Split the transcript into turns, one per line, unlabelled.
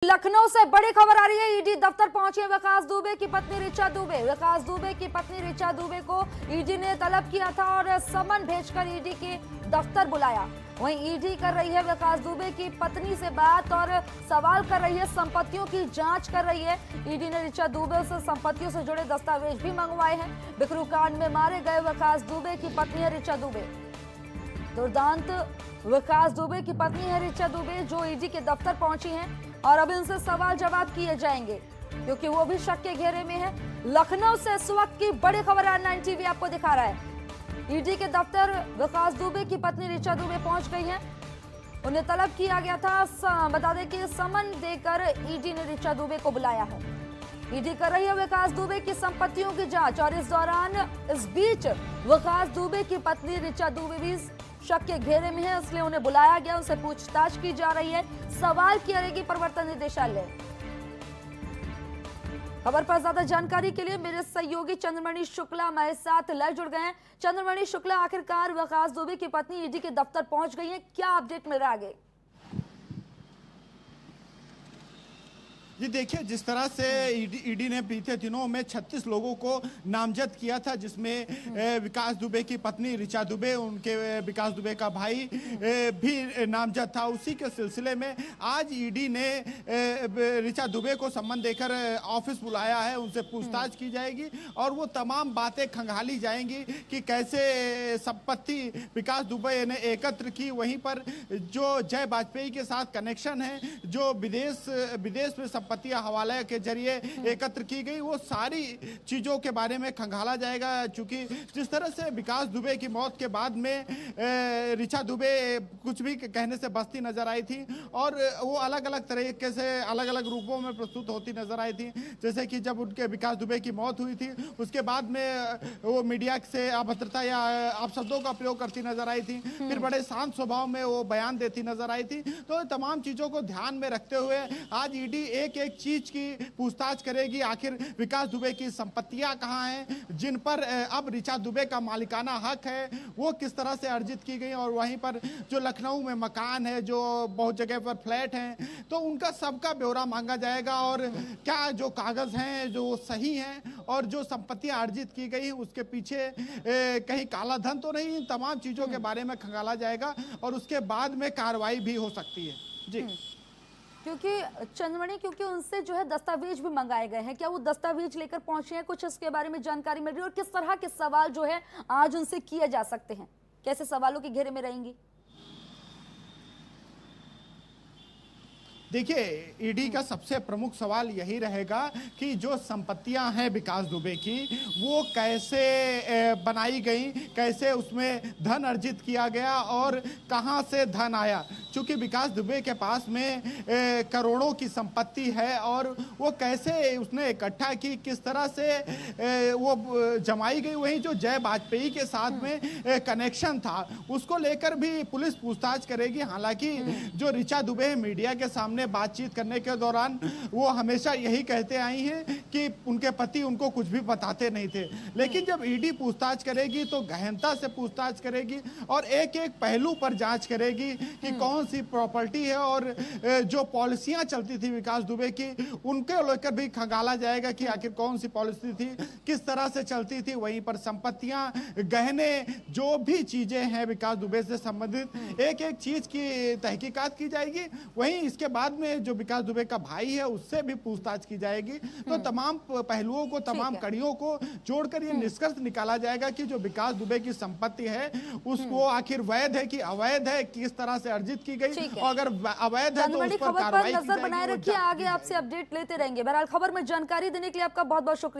लखनऊ से बड़ी खबर आ रही है। ईडी दफ्तर पहुंचे विकास दुबे की पत्नी ऋचा दुबे। विकास दुबे की पत्नी ऋचा दुबे को ईडी ने तलब किया था और समन भेजकर ईडी के दफ्तर बुलाया। वहीं ईडी कर रही है विकास दुबे की पत्नी से बात और सवाल कर रही है, संपत्तियों की जांच कर रही है। ईडी ने ऋचा दुबे से संपत्तियों से जुड़े दस्तावेज भी मंगवाए हैं। बिकरू कांड में मारे गए विकास दुबे की पत्नी है ऋचा दुबे। दुर्दांत विकास दुबे की पत्नी है ऋचा दुबे, जो ईडी के दफ्तर पहुंची हैं और अब इनसे सवाल जवाब किए जाएंगे क्योंकि वो भी शक के घेरे में है। लखनऊ से इस वक्त की बड़ी खबर R9 टीवी आपको दिखा रहा है। ईडी के दफ्तर विकास दुबे की पत्नी ऋचा दुबे पहुंच गई हैं। उन्हें तलब किया गया था। बता दें कि समन देकर ईडी ने ऋचा दुबे को बुलाया है। ईडी कर रही है विकास दुबे की संपत्तियों की जांच और इस बीच विकास दुबे की पत्नी ऋचा दुबे भी शक के घेरे में है, इसलिए उन्हें बुलाया गया। उनसे पूछताछ की जा रही है, सवाल करेगी प्रवर्तन निदेशालय। खबर पर ज्यादा जानकारी के लिए मेरे सहयोगी चंद्रमणि शुक्ला हमारे साथ लाइव जुड़ गए हैं। चंद्रमणि शुक्ला, आखिरकार विकास दुबे की पत्नी ईडी के दफ्तर पहुंच गई है, क्या अपडेट मिल रहा है आगे?
जी देखिए, जिस तरह से ईडी ने बीते दिनों में 36 लोगों को नामजद किया था, जिसमें विकास दुबे की पत्नी ऋचा दुबे, उनके विकास दुबे का भाई भी नामजद था। उसी के सिलसिले में आज ईडी ने ऋचा दुबे को सम्मन देकर ऑफिस बुलाया है। उनसे पूछताछ की जाएगी और वो तमाम बातें खंगाली जाएंगी कि कैसे संपत्ति विकास दुबे ने एकत्र की। वहीं पर जो जय वाजपेयी के साथ कनेक्शन है, जो विदेश में संपत्ति हवाले के जरिए एकत्र की गई, वो सारी चीजों के बारे में खंगाला जाएगा। चूंकि जिस तरह से विकास दुबे की मौत के बाद में ऋचा दुबे कुछ भी कहने से बचती नजर आई थी और वो अलग अलग तरीके से अलग अलग रूपों में प्रस्तुत होती नजर आई थी। जैसे कि जब उनके विकास दुबे की मौत हुई थी, उसके बाद में वो मीडिया से अभद्रता या अपशब्दों का प्रयोग करती नजर आई थी। फिर बड़े शांत स्वभाव में वो बयान देती नजर आई थी। तो तमाम चीजों को ध्यान में रखते हुए आज ईडी एक चीज की पूछताछ करेगी। आखिर विकास दुबे की संपत्तियां कहां हैं, जिन पर अब ऋचा दुबे का मालिकाना हक है, वो किस तरह से अर्जित की गई, और वहीं पर जो लखनऊ में मकान है, जो बहुत जगह पर फ्लैट हैं, तो उनका सबका ब्यौरा मांगा जाएगा और क्या जो कागज हैं जो सही हैं और जो संपत्तियां अर्जित की गई उसके पीछे कहीं काला धन तो नहीं, इन तमाम चीजों के बारे में खंगाला जाएगा और उसके बाद में कार्रवाई भी हो सकती है। जी
क्योंकि चंद्रमणि, क्योंकि उनसे जो है दस्तावेज भी मंगाए गए हैं, क्या वो दस्तावेज लेकर पहुंचे हैं? कुछ इसके बारे में जानकारी मिल रही है और किस तरह के सवाल जो है आज उनसे किए जा सकते हैं, कैसे सवालों के घेरे में रहेंगी?
देखिए, ईडी का सबसे प्रमुख सवाल यही रहेगा कि जो संपत्तियां हैं विकास दुबे की, वो कैसे बनाई गई, कैसे उसमें धन अर्जित किया गया और कहां से धन आया। चूंकि विकास दुबे के पास में करोड़ों की संपत्ति है और वो कैसे उसने इकट्ठा की, किस तरह से वो जमाई गई। वहीं जो जय वाजपेयी के साथ में कनेक्शन था, उसको लेकर भी पुलिस पूछताछ करेगी। हालांकि जो ऋचा दुबे मीडिया के सामने बातचीत करने के दौरान वो हमेशा यही कहते आई हैं कि उनके पति उनको कुछ भी बताते नहीं थे, लेकिन जब ईडी पूछताछ करेगी तो गहनता से पूछताछ करेगी और एक एक पहलू पर जांच करेगी कि कौन सी प्रॉपर्टी है और जो पॉलिसियां चलती थी विकास दुबे की, उनके लेकर भी खंगाला जाएगा कि आखिर कौन सी पॉलिसी थी, किस तरह से चलती थी। वहीं पर संपत्तियां, गहने, जो भी चीजें हैं विकास दुबे से संबंधित, एक एक चीज की तहकीकात की जाएगी। वहीं इसके बाद में जो विकास दुबे का भाई है उससे भी पूछताछ की जाएगी। तो तमाम पहलुओं को, तमाम कड़ियों को जोड़कर ये निष्कर्ष निकाला जाएगा कि जो विकास दुबे की संपत्ति है उसको आखिर वैध है कि अवैध है, किस तरह से अर्जित की गई, और अगर अवैध है तो उस पर कार्रवाई की जाएगी।
नजर बनाए रखिए, आगे आपसे अपडेट लेते रहेंगे। बहरहाल खबर में जानकारी देने के लिए आपका बहुत बहुत शुक्रिया।